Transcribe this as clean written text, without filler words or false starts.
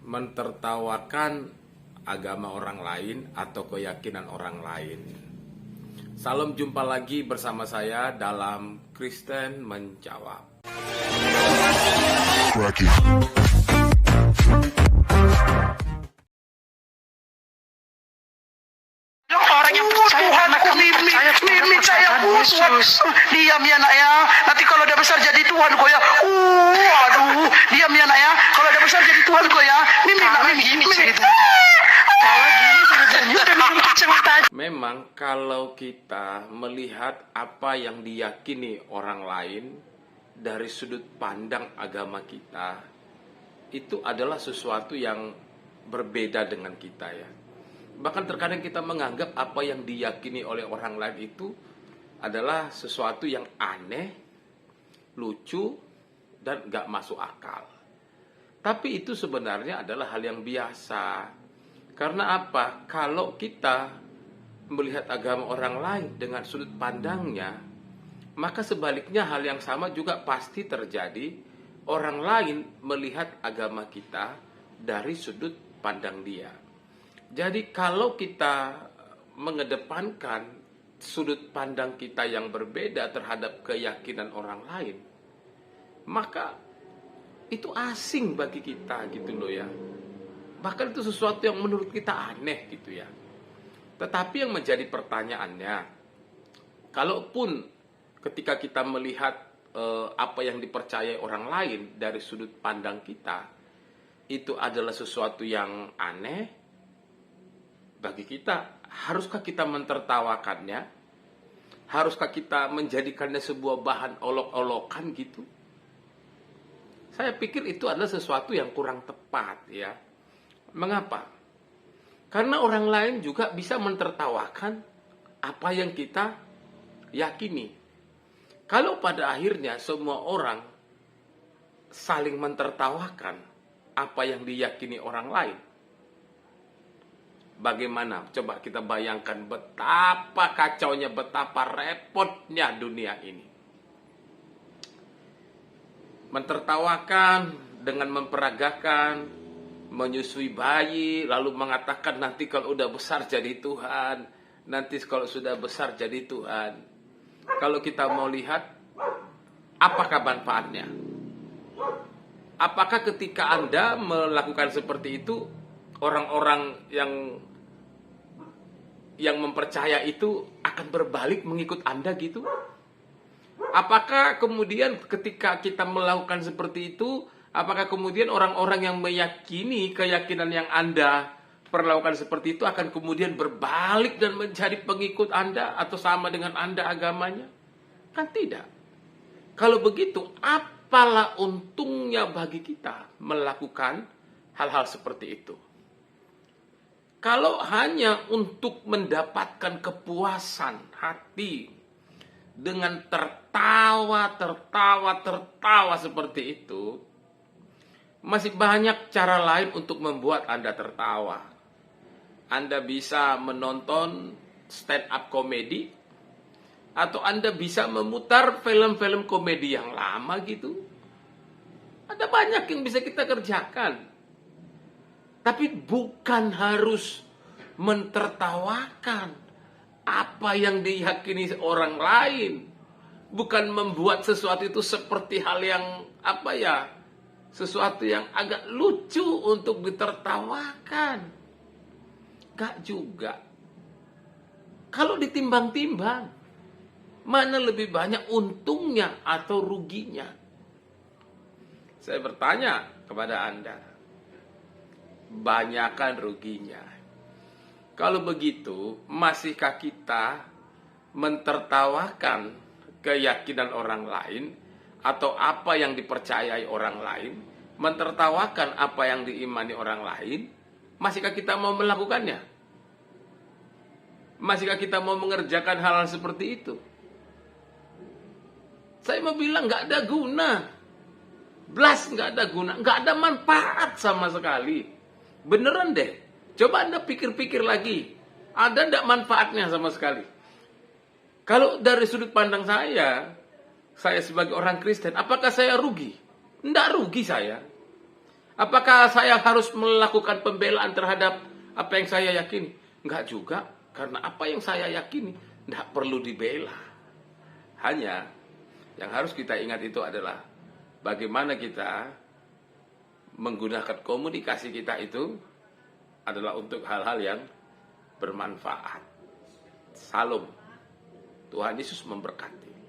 mentertawakan agama orang lain atau keyakinan orang lain. Salam, jumpa lagi bersama saya dalam Kristen Menjawab. Orang yang percaya Tuhan, Mimi saya Yesus. Diam ya nak ya. Nanti kalau udah besar jadi Tuhan kok ya. Aduh, diam ya nak ya. Kalau udah besar jadi Tuhan kok ya. Mimi nak Mimi ini cerita. Kalau gini ceritanya udah Mimi cerita. Memang kalau kita melihat apa yang diyakini orang lain dari sudut pandang agama kita, itu adalah sesuatu yang berbeda dengan kita ya. Bahkan terkadang kita menganggap apa yang diyakini oleh orang lain itu adalah sesuatu yang aneh, lucu, dan gak masuk akal. Tapi itu sebenarnya adalah hal yang biasa. Karena apa? Kalau kita melihat agama orang lain dengan sudut pandangnya, maka sebaliknya hal yang sama juga pasti terjadi. Orang lain melihat agama kita dari sudut pandang dia. Jadi kalau kita mengedepankan sudut pandang kita yang berbeda terhadap keyakinan orang lain, maka itu asing bagi kita gitu loh ya. Bahkan itu sesuatu yang menurut kita aneh gitu ya. Tetapi yang menjadi pertanyaannya, kalaupun ketika kita melihat apa yang dipercayai orang lain dari sudut pandang kita, itu adalah sesuatu yang aneh bagi kita, haruskah kita mentertawakannya? Haruskah kita menjadikannya sebuah bahan olok-olokan gitu? Saya pikir itu adalah sesuatu yang kurang tepat ya. Mengapa? Karena orang lain juga bisa mentertawakan apa yang kita yakini. Kalau pada akhirnya semua orang saling mentertawakan apa yang diyakini orang lain, bagaimana? Coba kita bayangkan betapa kacaunya, betapa repotnya dunia ini. Mentertawakan dengan memperagakan, menyusui bayi, lalu mengatakan nanti kalau udah besar jadi Tuhan, nanti kalau sudah besar jadi Tuhan. Kalau kita mau lihat, apakah manfaatnya? Apakah ketika Anda melakukan seperti itu, orang-orang yang mempercaya itu akan berbalik mengikut Anda gitu? Apakah kemudian ketika kita melakukan seperti itu, apakah kemudian orang-orang yang meyakini keyakinan yang Anda perlakukan seperti itu akan kemudian berbalik dan menjadi pengikut Anda atau sama dengan Anda agamanya? Kan tidak. Kalau begitu, apalah untungnya bagi kita melakukan hal-hal seperti itu? Kalau hanya untuk mendapatkan kepuasan hati dengan tertawa seperti itu, masih banyak cara lain untuk membuat Anda tertawa. Anda bisa menonton stand up komedi, atau Anda bisa memutar film-film komedi yang lama gitu. Ada banyak yang bisa kita kerjakan. Tapi bukan harus mentertawakan apa yang diyakini orang lain. Bukan membuat sesuatu itu seperti hal yang sesuatu yang agak lucu untuk ditertawakan. Gak juga. Kalau ditimbang-timbang, mana lebih banyak untungnya atau ruginya? Saya bertanya kepada Anda, banyakan ruginya. Kalau begitu, masihkah kita mentertawakan keyakinan orang lain atau apa yang dipercayai orang lain, mentertawakan apa yang diimani orang lain? Masihkah kita mau melakukannya? Masihkah kita mau mengerjakan hal-hal seperti itu? Saya mau bilang gak ada guna. Blas gak ada guna, gak ada manfaat sama sekali. Beneran deh. Coba Anda pikir-pikir lagi. Ada gak manfaatnya sama sekali? Kalau dari sudut pandang saya sebagai orang Kristen, apakah saya rugi? Tidak rugi saya. Apakah saya harus melakukan pembelaan terhadap apa yang saya yakini? Enggak juga, karena apa yang saya yakini tidak perlu dibela. Hanya yang harus kita ingat itu adalah bagaimana kita menggunakan komunikasi kita itu adalah untuk hal-hal yang bermanfaat. Salam. Tuhan Yesus memberkati.